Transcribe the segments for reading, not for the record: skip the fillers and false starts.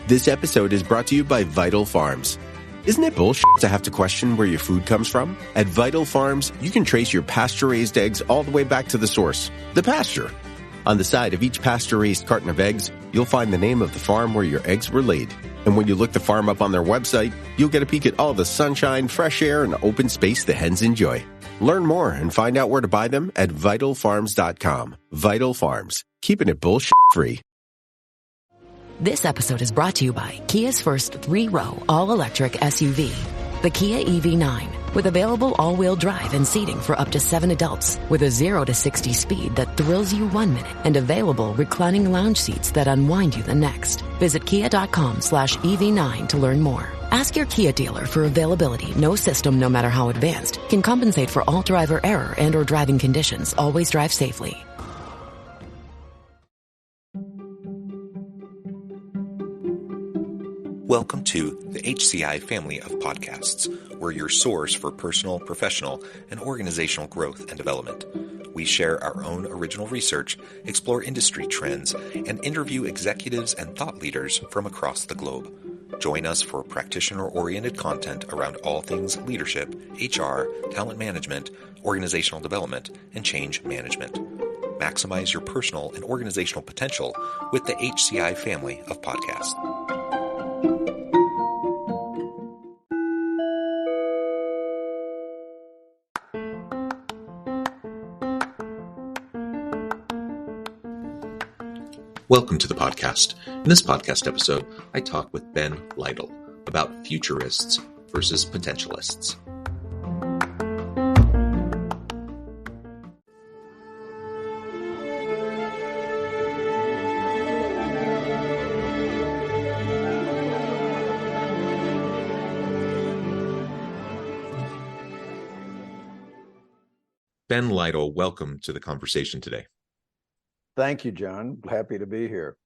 This episode is brought to you by Vital Farms. Isn't it bullshit to have to question where your food comes from? At Vital Farms, you can trace your pasture-raised eggs all the way back to the source, the pasture. On the side of each pasture-raised carton of eggs, you'll find the name of the farm where your eggs were laid. And when you look the farm up on their website, you'll get a peek at all the sunshine, fresh air, and open space the hens enjoy. Learn more and find out where to buy them at vitalfarms.com. Vital Farms, keeping it bullshit-free. This episode is brought to you by Kia's first 3-row all-electric SUV, the Kia EV9, with available all-wheel drive and seating for up to 7 adults, with a 0 to 60 speed that thrills you 1 minute and available reclining lounge seats that unwind you the next. Visit kia.com/EV9 to learn more. Ask your Kia dealer for availability. No system, no matter how advanced, can compensate for all driver error and or driving conditions. Always drive safely. Welcome to the HCI family of podcasts. We're your source for personal, professional, and organizational growth and development. We share our own original research, explore industry trends, and interview executives and thought leaders from across the globe. Join us for practitioner-oriented content around all things leadership, HR, talent management, organizational development, and change management. Maximize your personal and organizational potential with the HCI family of podcasts. Welcome to the podcast. In this podcast episode, I talk with Ben Lytle about Futurists versus Potentialists. Ben Lytle, welcome to the conversation today. Thank you, John. Happy to be here.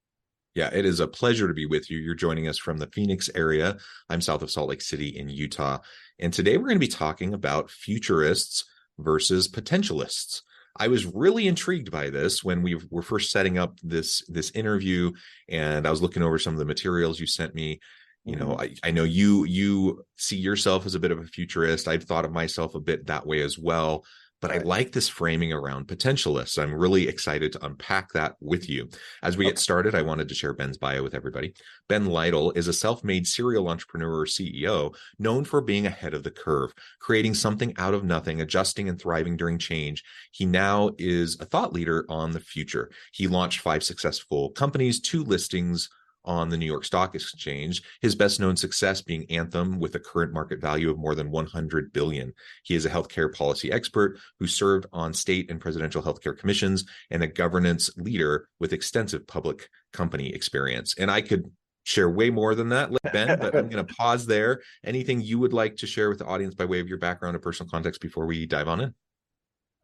Yeah, it is a pleasure to be with you. You're joining us from the Phoenix area. I'm south of Salt Lake City in Utah. And today we're going to be talking about futurists versus potentialists. I was really intrigued by this when we were first setting up this interview, and I was looking over some of the materials you sent me. You know, I know you see yourself as a bit of a futurist. I've thought of myself a bit that way as well. But I like this framing around potentialists. I'm really excited to unpack that with you. As we get started, I wanted to share Ben's bio with everybody. Ben Lytle is a self-made serial entrepreneur or CEO known for being ahead of the curve, creating something out of nothing, adjusting and thriving during change. He now is a thought leader on the future. He launched 5 successful companies, 2 listings on the New York Stock Exchange, his best-known success being Anthem with a current market value of more than $100 billion. He is a healthcare policy expert who served on state and presidential healthcare commissions and a governance leader with extensive public company experience. And I could share way more than that, Ben, but I'm going to pause there. Anything you would like to share with the audience by way of your background or personal context before we dive on in?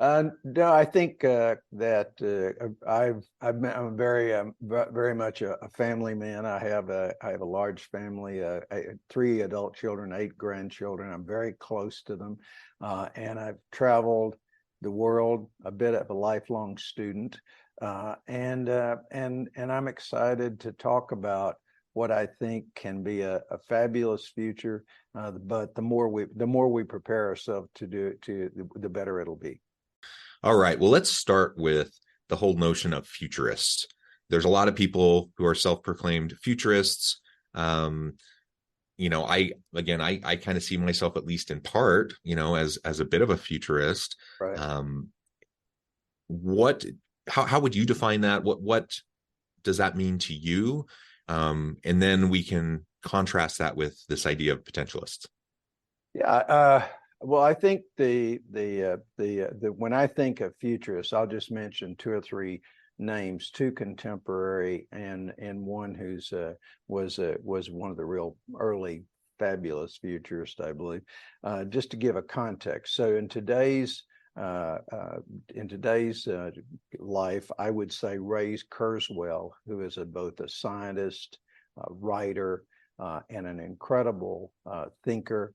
No, I think that I'm very much a family man. I have a large family, 3 adult children, 8 grandchildren. I'm very close to them, and I've traveled the world, a bit of a lifelong student, and I'm excited to talk about what I think can be a fabulous future. But the more we prepare ourselves to do it, the better it'll be. All right. Well, let's start with the whole notion of futurists. There's a lot of people who are self-proclaimed futurists. I kind of see myself, at least in part, as a bit of a futurist. Right. How would you define that? What does that mean to you? And then we can contrast that with this idea of potentialists. Yeah. Well, I think the when I think of futurists, I'll just mention 2 or 3 names, 2 contemporary and one who's was one of the real early fabulous futurists, I believe. Just to give a context, so in today's life, I would say Ray Kurzweil, who is both a scientist, writer, and an incredible thinker.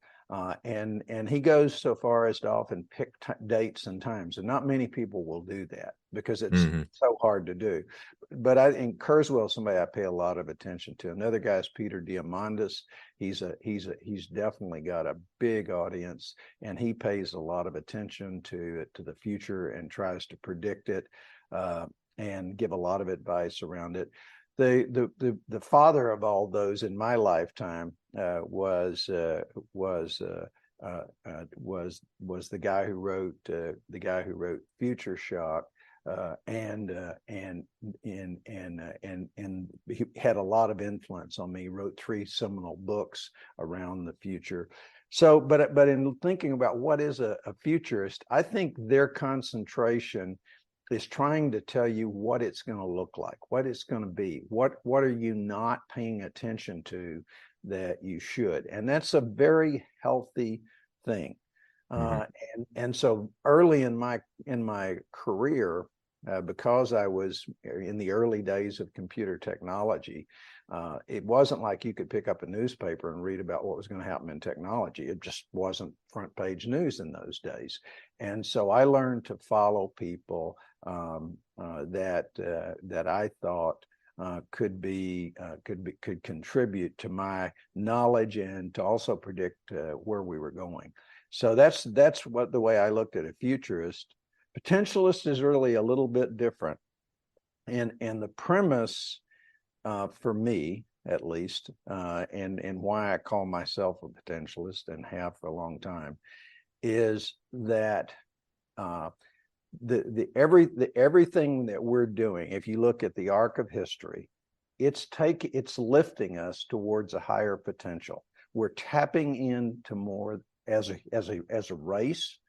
And he goes so far as to often pick dates and times, and not many people will do that. because it's so hard to do. But in Kurzweil, somebody I pay a lot of attention to. Another guy is Peter Diamandis. He's definitely got a big audience, and he pays a lot of attention to the future and tries to predict it and give a lot of advice around it. The father of all those in my lifetime was the guy who wrote Future Shock, and he had a lot of influence on me. He wrote 3 seminal books around the future. So, but in thinking about what is a futurist, I think their concentration is trying to tell you what it's going to look like, what it's going to be, what are you not paying attention to that you should. And that's a very healthy thing. And so early in my career, because I was in the early days of computer technology, it wasn't like you could pick up a newspaper and read about what was going to happen in technology. It just wasn't front page news in those days. And so I learned to follow people that I thought could contribute to my knowledge and to also predict where we were going. So that's what the way I looked at a futurist. Potentialist is really a little bit different, and the premise for me, at least, and why I call myself a potentialist and have for a long time, is that everything that we're doing, if you look at the arc of history, it's lifting us towards a higher potential. We're tapping into more as a race,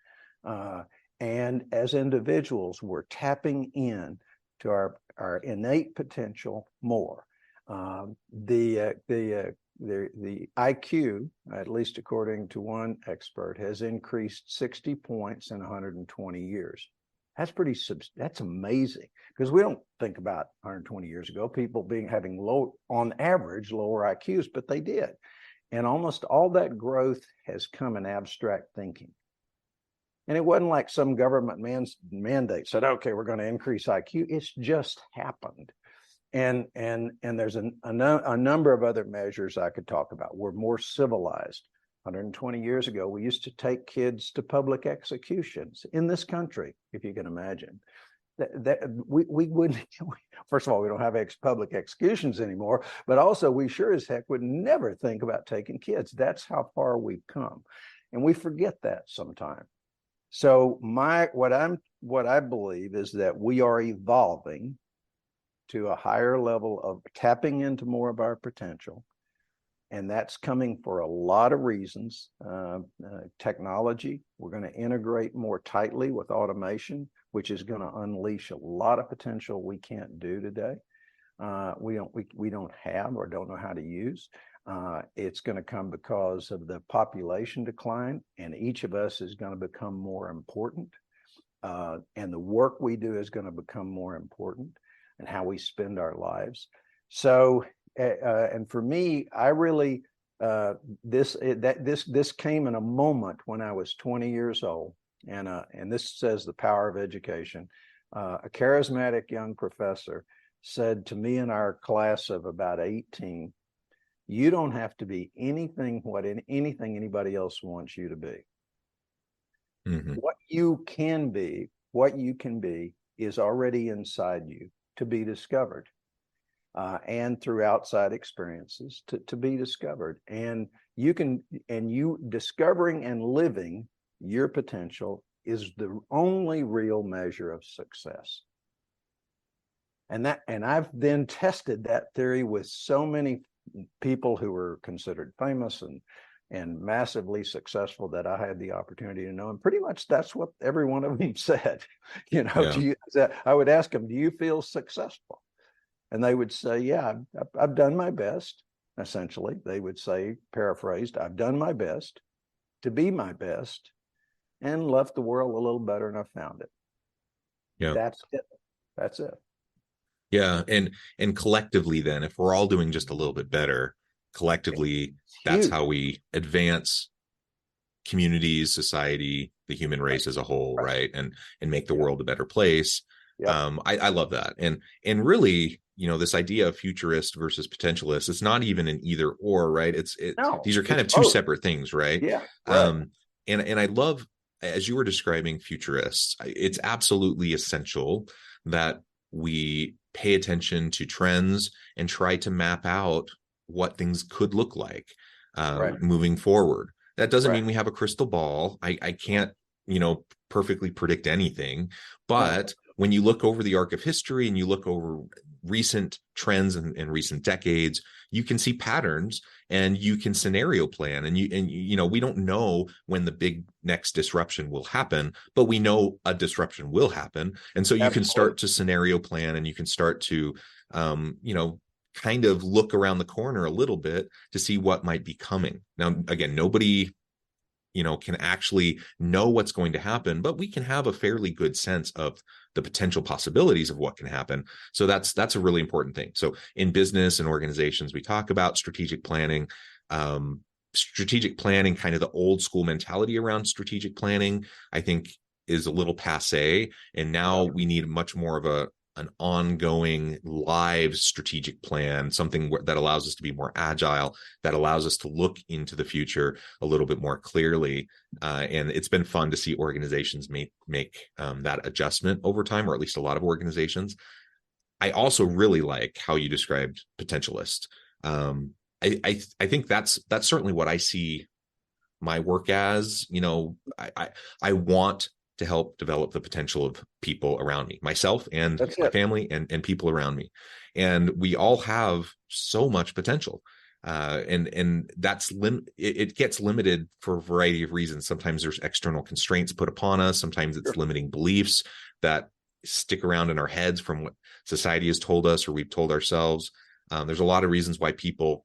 and as individuals, we're tapping in to our innate potential more. The IQ, at least according to one expert, has increased 60 points in 120 years. That's amazing, because we don't think about 120 years ago people having low, on average, lower IQs, but they did. And almost all that growth has come in abstract thinking. And it wasn't like some government mandate said, okay, we're going to increase IQ. It's just happened. And there's a number of other measures I could talk about. We're more civilized. 120 years ago, we used to take kids to public executions in this country, if you can imagine. We wouldn't. First of all, we don't have public executions anymore, but also we sure as heck would never think about taking kids. That's how far we've come, and we forget that sometimes. So what I believe is that we are evolving to a higher level of tapping into more of our potential. And that's coming for a lot of reasons. Technology, we're going to integrate more tightly with automation, which is going to unleash a lot of potential we can't do today. We don't have or don't know how to use. It's going to come because of the population decline, and each of us is going to become more important. And the work we do is going to become more important, and how we spend our lives. So, and for me, I really this came in a moment when I was 20 years old, and this says the power of education. A charismatic young professor said to me in our class of about 18, "You don't have to be anything anybody else wants you to be. What you can be is already inside you, to be discovered, and through outside experiences to be discovered. And you discovering and living your potential is the only real measure of success." And I've then tested that theory with so many people who were considered famous and massively successful that I had the opportunity to know. And pretty much that's what every one of them said. I would ask them, "Do you feel successful?" And they would say, "Yeah, I've done my best." Essentially, they would say, paraphrased, "I've done my best to be my best and left the world a little better than I found it." Yeah. That's it. Yeah. And collectively then, if we're all doing just a little bit better, collectively, that's how we advance communities, society, the human race as a whole, right? And make the world a better place. I love that. And really, this idea of futurist versus potentialist, it's not even an either or, right? No, these are kind of two both. separate things, right? Yeah, right. And I love, as you were describing futurists, it's absolutely essential that we pay attention to trends and try to map out what things could look like Right. moving forward. That doesn't Right. mean we have a crystal ball. I can't, perfectly predict anything. No. But when you look over the arc of history and you look over recent trends in recent decades, you can see patterns and you can scenario plan. And we don't know when the big next disruption will happen, but we know a disruption will happen. And so you can start to scenario plan, and you can start to, kind of look around the corner a little bit to see what might be coming. Now, again, nobody can actually know what's going to happen, but we can have a fairly good sense of the potential possibilities of what can happen. So that's a really important thing. So in business and organizations, we talk about strategic planning. Strategic planning, kind of the old school mentality around strategic planning, I think is a little passe. And now we need much more of an ongoing live strategic plan, something that allows us to be more agile, that allows us to look into the future a little bit more clearly. And it's been fun to see organizations make that adjustment over time, or at least a lot of organizations. I also really like how you described potentialist. I think that's certainly what I see my work as. I want to help develop the potential of people around me, myself and my family and people around me. And we all have so much potential. And that's it gets limited for a variety of reasons. Sometimes there's external constraints put upon us. Sometimes it's limiting beliefs that stick around in our heads from what society has told us or we've told ourselves. There's a lot of reasons why people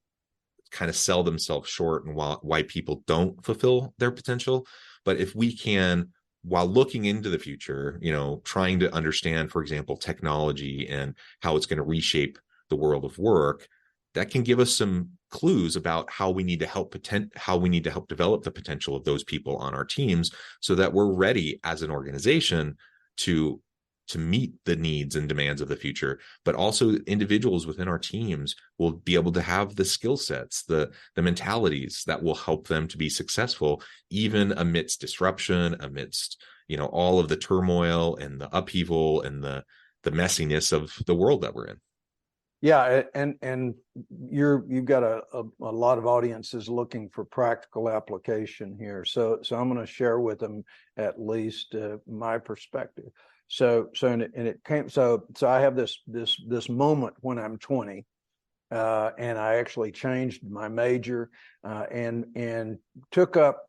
kind of sell themselves short and why people don't fulfill their potential. But if we can, while looking into the future, trying to understand, for example, technology and how it's going to reshape the world of work, that can give us some clues about how we need to help develop the potential of those people on our teams, so that we're ready as an organization to meet the needs and demands of the future. But also individuals within our teams will be able to have the skill sets, the mentalities that will help them to be successful, even amidst disruption, amidst, all of the turmoil and the upheaval and the messiness of the world that we're in. Yeah, and you've got a lot of audiences looking for practical application here. So I'm going to share with them at least my perspective. So I have this moment when I'm 20, and I actually changed my major and took up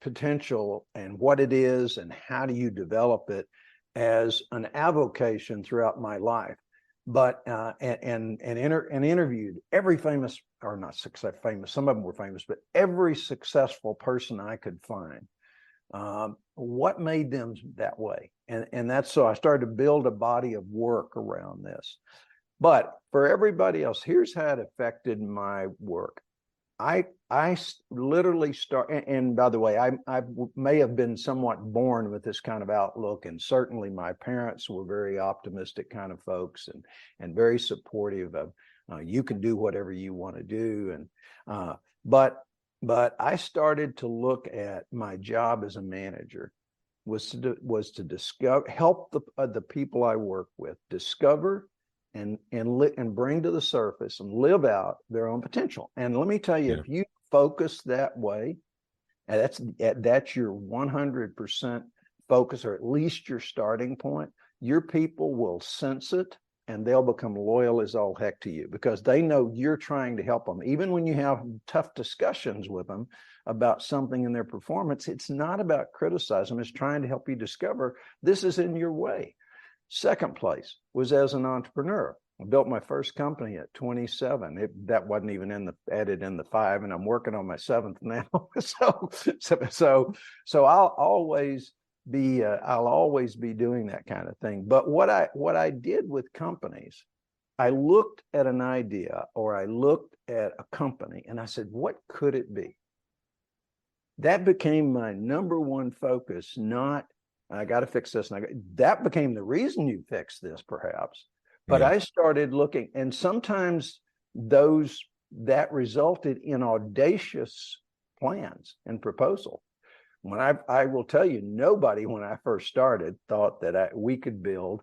potential and what it is and how do you develop it as an avocation throughout my life. But and interviewed every famous, or not famous, some of them were famous, but every successful person I could find. What made them that way? And that's, so I started to build a body of work around this. But for everybody else, here's how it affected my work. I literally start, and by the way, I may have been somewhat born with this kind of outlook, and certainly my parents were very optimistic kind of folks, and very supportive of you can do whatever you want to do, and but I started to look at my job as a manager was to discover, help the people I work with discover and bring to the surface and live out their own potential. And let me tell you, if you focus that way, and that's your 100% focus, or at least your starting point, your people will sense it and they'll become loyal as all heck to you, because they know you're trying to help them. Even when you have tough discussions with them about something in their performance, it's not about criticizing them, it's trying to help you discover this is in your way. Second place was as an entrepreneur. I built my first company at 27. That wasn't even added in the 5, and I'm working on my 7th now. So I'll always be doing that kind of thing. But what I did with companies, I looked at an idea, or I looked at a company, and I said, what could it be? That became my number one focus, not I got to fix this. And that became the reason you fixed this, perhaps. But Yeah. I started looking, and sometimes that resulted in audacious plans and proposal. When I will tell you, nobody when I first started thought that we could build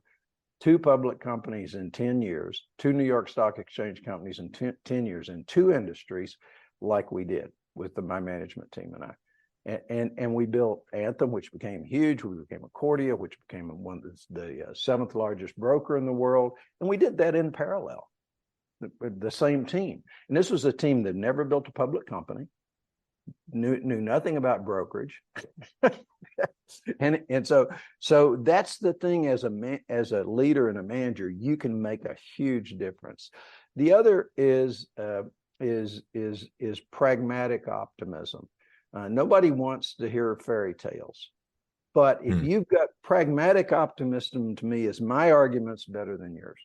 2 public companies in 10 years, 2 New York Stock Exchange companies in 10 years in 2 industries like we did with my management team and I. And we built Anthem, which became huge. We became Accordia, which became the 7th largest broker in the world. And we did that in parallel, the same team. And this was a team that never built a public company, knew nothing about brokerage. and so that's the thing, as a leader and a manager, you can make a huge difference. The other is pragmatic optimism. Nobody wants to hear fairy tales, but if you've got pragmatic optimism, to me, is my argument's better than yours.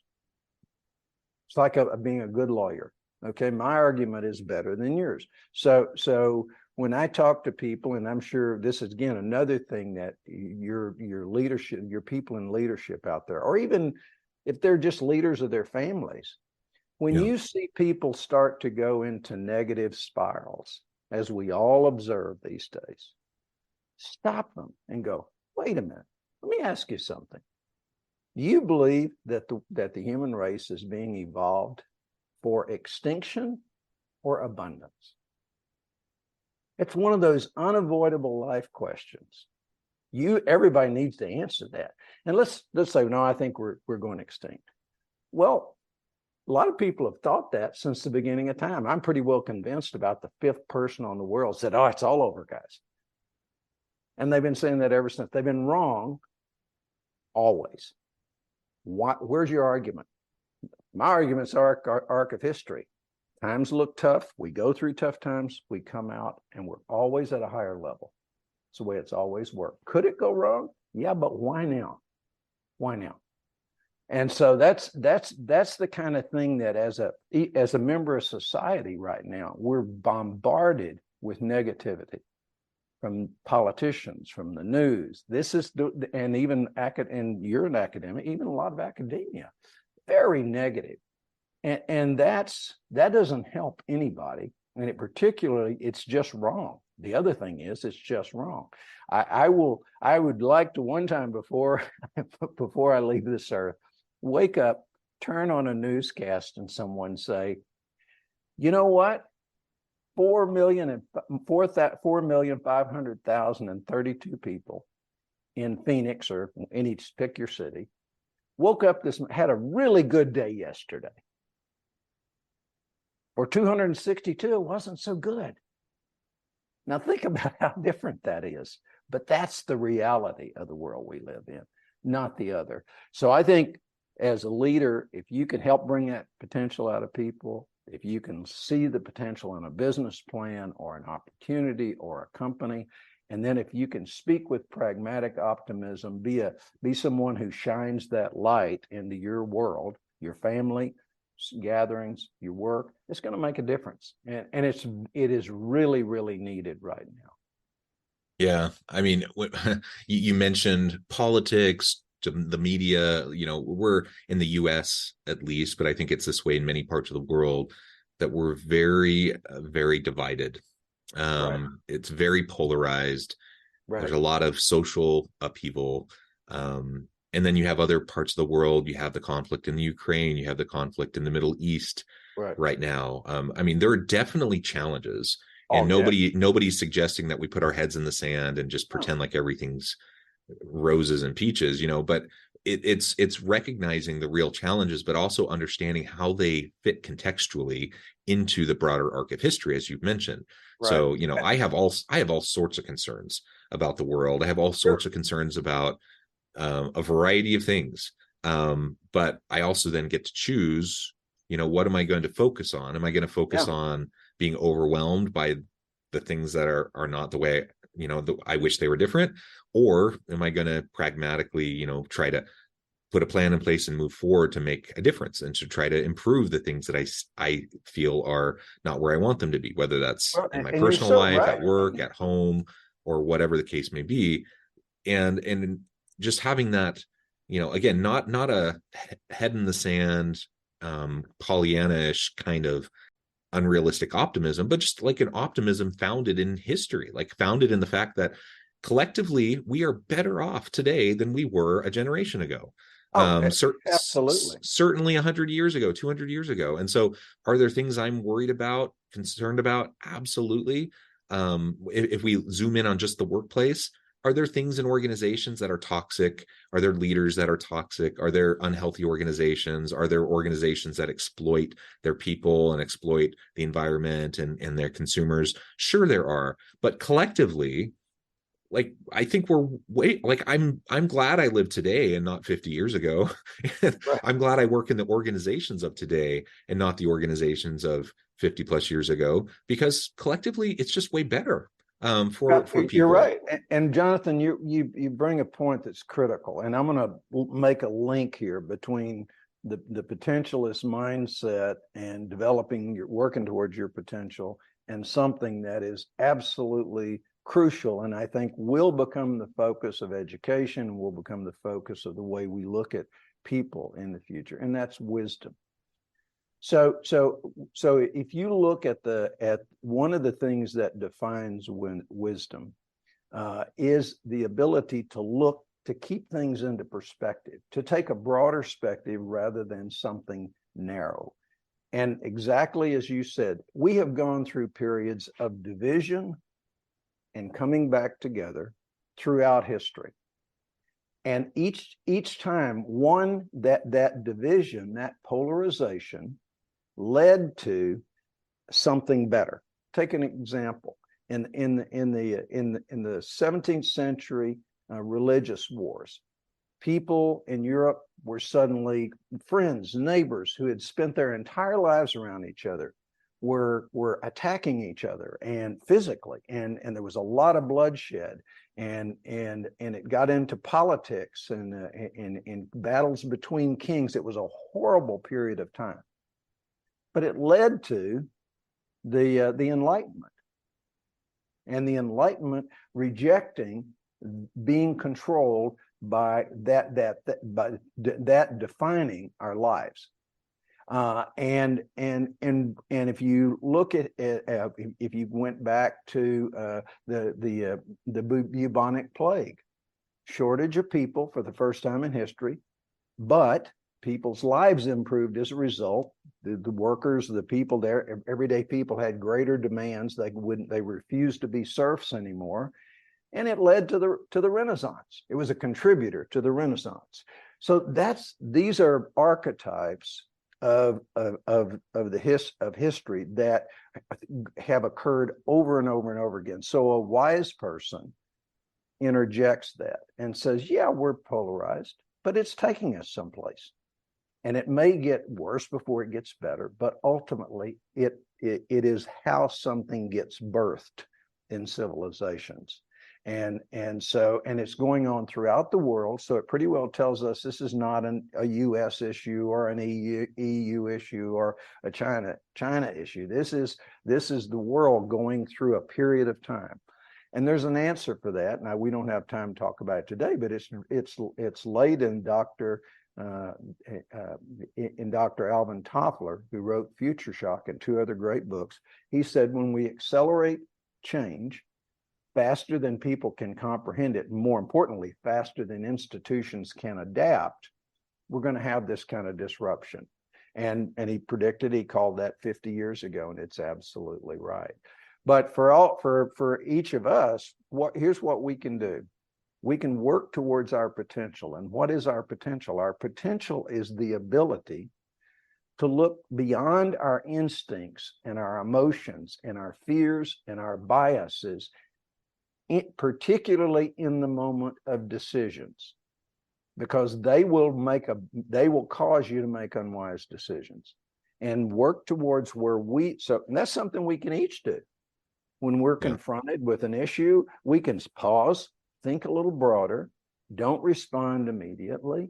It's like being a good lawyer. Okay, my argument is better than yours. So when I talk to people, and I'm sure this is again another thing that your leadership, your people in leadership out there, or even if they're just leaders of their families, when you see people start to go into negative spirals, as we all observe these days, stop them and go, wait a minute, let me ask you something. Do you believe that the human race is being evolved for extinction or abundance? It's one of those unavoidable life questions. Everybody needs to answer that. And let's say, no, I think we're going extinct. Well, a lot of people have thought that since the beginning of time. I'm pretty well convinced about the 5th person on the world said, oh, it's all over, guys. And they've been saying that ever since. They've been wrong always. Where's your argument? My argument's arc of history. Times look tough. We go through tough times. We come out, and we're always at a higher level. It's the way it's always worked. Could it go wrong? Yeah, but why now? Why now? And so that's the kind of thing that as a member of society right now, we're bombarded with negativity from politicians, from the news. And even and you're an academic, even a lot of academia, very negative. And that doesn't help anybody. And particularly, it's just wrong. The other thing is, it's just wrong. I would like to one time before I leave this earth, wake up, turn on a newscast, and someone say, you know what? 4,500,032 people in Phoenix, or pick your city, woke up had a really good day yesterday. Or 262, it wasn't so good. Now think about how different that is. But that's the reality of the world we live in, not the other. So I think as a leader, if you can help bring that potential out of people, if you can see the potential in a business plan or an opportunity or a company, and then if you can speak with pragmatic optimism, be someone who shines that light into your world, your family, gatherings, your work, it's going to make a difference. And it is really, really needed right now. Yeah. I mean, you mentioned politics, the media, we're in the US at least, but I think it's this way in many parts of the world, that we're very, very divided. Right. It's very polarized. Right. There's a lot of social upheaval. And then you have other parts of the world. You have the conflict in the Ukraine. You have the conflict in the Middle East right now. I mean, there are definitely challenges. And nobody's suggesting that we put our heads in the sand and just pretend like everything's roses and peaches, but it's recognizing the real challenges, but also understanding how they fit contextually into the broader arc of history, as you've mentioned. Right. So, I have all sorts of concerns about the world. I have all sorts of concerns about a variety of things. But I also then get to choose, what am I going to focus on? Am I going to focus on being overwhelmed by the things that are not the way, I wish they were different? Or am I going to pragmatically, try to put a plan in place and move forward to make a difference and to try to improve the things that I feel are not where I want them to be, whether that's in my personal life, at work, at home, or whatever the case may be. and just having that, again, not a head in the sand, Pollyanna-ish kind of unrealistic optimism, but just like an optimism founded in history, like founded in the fact that collectively we are better off today than we were a generation ago. Oh, absolutely. Certainly 100 years ago, 200 years ago. And so are there things I'm worried about, concerned about? Absolutely. If we zoom in on just the workplace, are there things in organizations that are toxic? Are there leaders that are toxic? Are there unhealthy organizations? Are there organizations that exploit their people and exploit the environment and their consumers? Sure, there are. But collectively, like, I think I'm glad I live today and not 50 years ago. Right. I'm glad I work in the organizations of today and not the organizations of 50 plus years ago, because collectively it's just way better for people. You're right. And Jonathan, you bring a point that's critical. And I'm going to make a link here between the potentialist mindset and working towards your potential, and something that is absolutely crucial, and I think will become the focus of education, will become the focus of the way we look at people in the future, and that's wisdom. So if you look at one of the things that defines wisdom is the ability to keep things into perspective, to take a broader perspective rather than something narrow. And exactly as you said, we have gone through periods of division and coming back together throughout history. And each time that division, that polarization led to something better. Take an example. In the 17th century religious wars, people in Europe were suddenly friends, neighbors who had spent their entire lives around each other, were attacking each other and physically, and there was a lot of bloodshed, and it got into politics and in battles between kings. It was a horrible period of time, but it led to the Enlightenment, and the Enlightenment rejecting being controlled by that defining our lives. And if you look at if you went back to the bubonic plague, shortage of people for the first time in history, but people's lives improved as a result. The workers, the people there, everyday people had greater demands. They refused to be serfs anymore, and it led to the Renaissance. It was a contributor to the Renaissance. So these are archetypes of history that have occurred over and over and over again. So a wise person interjects that and says, yeah, we're polarized, but it's taking us someplace, and it may get worse before it gets better, but ultimately it is how something gets birthed in civilizations. And it's going on throughout the world. So it pretty well tells us this is not a U.S. issue or an EU issue or a China issue. This is the world going through a period of time. And there's an answer for that. Now, we don't have time to talk about it today, but it's laid in Dr. Alvin Toffler, who wrote Future Shock and two other great books. He said, when we accelerate change faster than people can comprehend it, and more importantly, faster than institutions can adapt, we're going to have this kind of disruption. And he predicted, he called that 50 years ago, and it's absolutely right. But for each of us, here's what we can do. We can work towards our potential. And what is our potential? Our potential is the ability to look beyond our instincts and our emotions and our fears and our biases, particularly in the moment of decisions, because they will cause you to make unwise decisions, and work towards and that's something we can each do. When we're confronted with an issue, we can pause, think a little broader, don't respond immediately,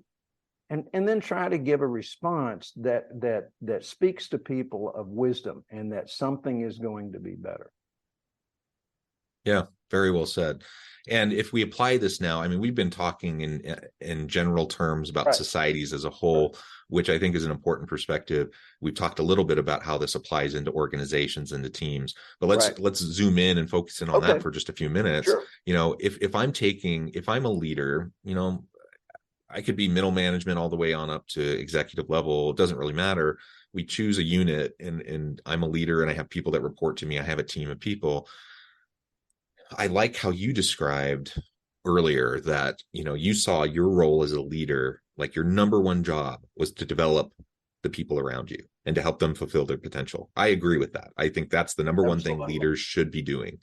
and then try to give a response that speaks to people of wisdom and that something is going to be better. Yeah, very well said. And if we apply this now, I mean, we've been talking in general terms about Right. societies as a whole, which I think is an important perspective. We've talked a little bit about how this applies into organizations and the teams, but Right. let's zoom in and focus in on that Okay. for just a few minutes. Sure. If I'm a leader, I could be middle management all the way on up to executive level. It doesn't really matter. We choose a unit, and I'm a leader and I have people that report to me. I have a team of people. I like how you described earlier that, you saw your role as a leader, like your number one job was to develop the people around you and to help them fulfill their potential. I agree with that. I think that's the number one thing Absolutely. leaders should be doing.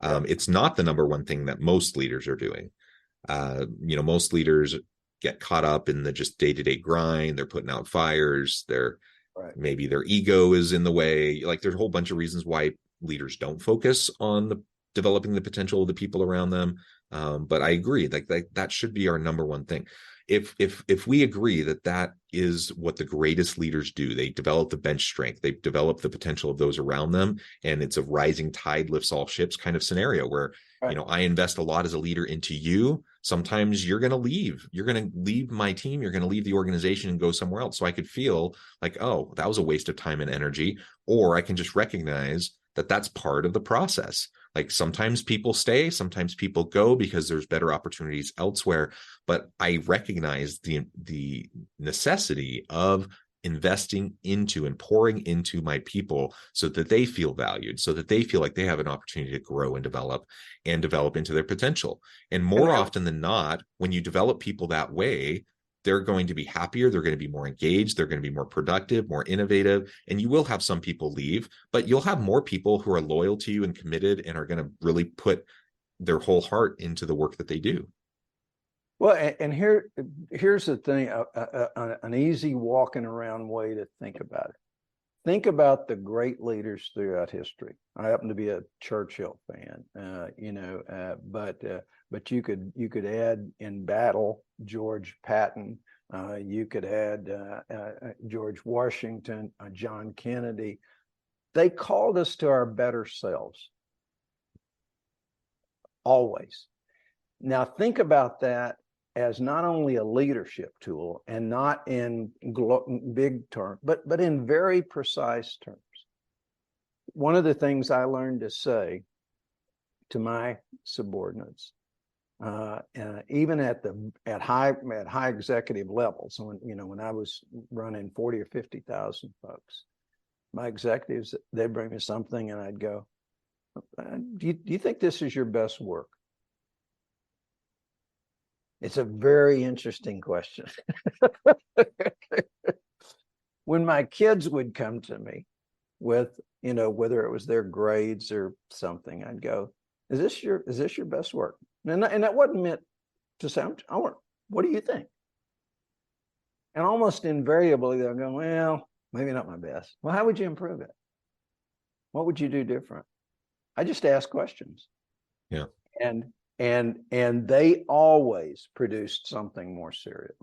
Yep. It's not the number one thing that most leaders are doing. Most leaders get caught up in the just day-to-day grind. They're putting out fires. Right. Maybe their ego is in the way. Like, there's a whole bunch of reasons why leaders don't focus on developing the potential of the people around them. But I agree, like that should be our number one thing. If we agree that is what the greatest leaders do, they develop the bench strength, they develop the potential of those around them, and it's a rising tide lifts all ships kind of scenario where, Right. I invest a lot as a leader into you. Sometimes you're going to leave. You're going to leave my team. You're going to leave the organization and go somewhere else. So I could feel like, oh, that was a waste of time and energy. Or I can just recognize that that's part of the process. Like, sometimes people stay, sometimes people go because there's better opportunities elsewhere. But I recognize the necessity of investing into and pouring into my people so that they feel valued, so that they feel like they have an opportunity to grow and develop into their potential. And more often than not, when you develop people that way, they're going to be happier, they're going to be more engaged, they're going to be more productive, more innovative. And you will have some people leave, but you'll have more people who are loyal to you and committed and are going to really put their whole heart into the work that they do. Well, and here's the thing, an easy walking around way to think about it. Think about the great leaders throughout history. I happen to be a Churchill fan, but you could add in battle George Patton, you could add George Washington, John Kennedy. They called us to our better selves, always. Now think about that as not only a leadership tool and not in big terms, but in very precise terms. One of the things I learned to say to my subordinates, even at high executive levels, when I was running 40 or 50,000 folks, my executives, they'd bring me something and I'd go, do you think this is your best work? It's a very interesting question. When my kids would come to me with, whether it was their grades or something, I'd go, is this your best work? And that wasn't meant to sound, what do you think? And almost invariably they'll go, well, maybe not my best. Well, how would you improve it? What would you do different? I just ask questions. Yeah. And they always produced something more serious,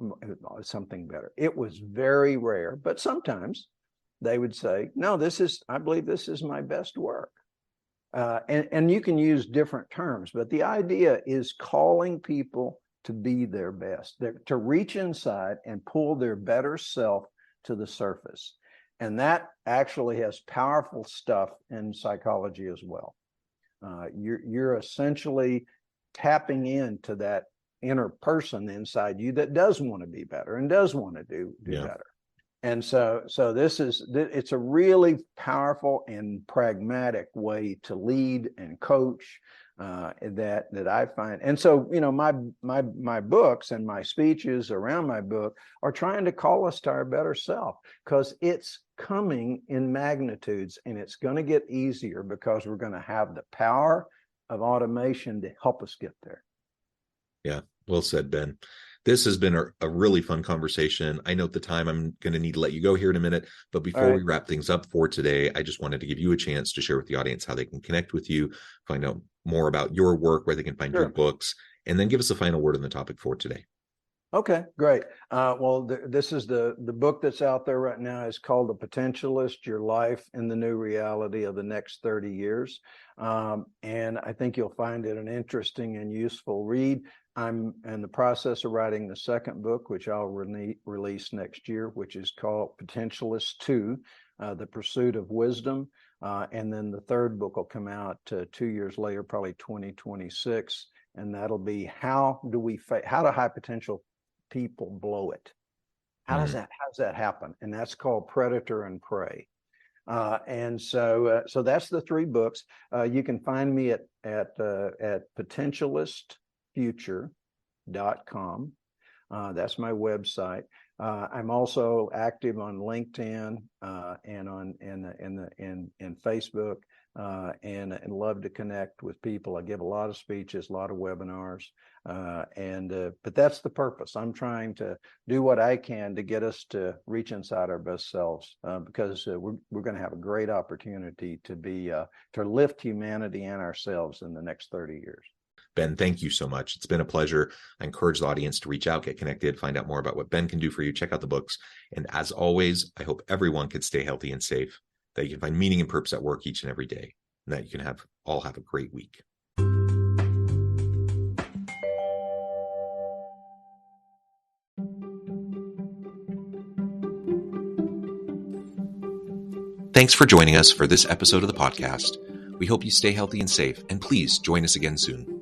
something better. It was very rare, but sometimes they would say, no, I believe this is my best work. And you can use different terms, but the idea is calling people to be their best, to reach inside and pull their better self to the surface. And that actually has powerful stuff in psychology as well. You're essentially tapping into that inner person inside you that does want to be better and does want to do better. And so it's a really powerful and pragmatic way to lead and coach that I find. And so, my books and my speeches around my book are trying to call us to our better self, because it's coming in magnitudes and it's going to get easier because we're going to have the power of automation to help us get there. Yeah, well said, Ben. This has been a really fun conversation. I know at the time I'm going to need to let you go here in a minute, but before we wrap things up for today, I just wanted to give you a chance to share with the audience how they can connect with you, find out more about your work, where they can find your books, and then give us a final word on the topic for today. Okay, great. This is the book that's out there right now is called The Potentialist: Your Life in the New Reality of the Next 30 Years. And I think you'll find it an interesting and useful read. I'm in the process of writing the second book, which I'll release next year, which is called Potentialists 2, The Pursuit of Wisdom. And then the third book will come out 2 years later, probably 2026. And that'll be how do high potential people blow it? How does that happen? And that's called Predator and Prey. So that's the three books. You can find me at potentialistfuture.com. That's my website. I'm also active on LinkedIn and on in Facebook, and love to connect with people. I give a lot of speeches, a lot of webinars, but that's the purpose. I'm trying to do what I can to get us to reach inside our best selves, because we're going to have a great opportunity to lift humanity and ourselves in the next 30 years. Ben, thank you so much. It's been a pleasure. I encourage the audience to reach out, get connected, find out more about what Ben can do for you. Check out the books. And as always, I hope everyone can stay healthy and safe, that you can find meaning and purpose at work each and every day, and that you can all have a great week. Thanks for joining us for this episode of the podcast. We hope you stay healthy and safe, and please join us again soon.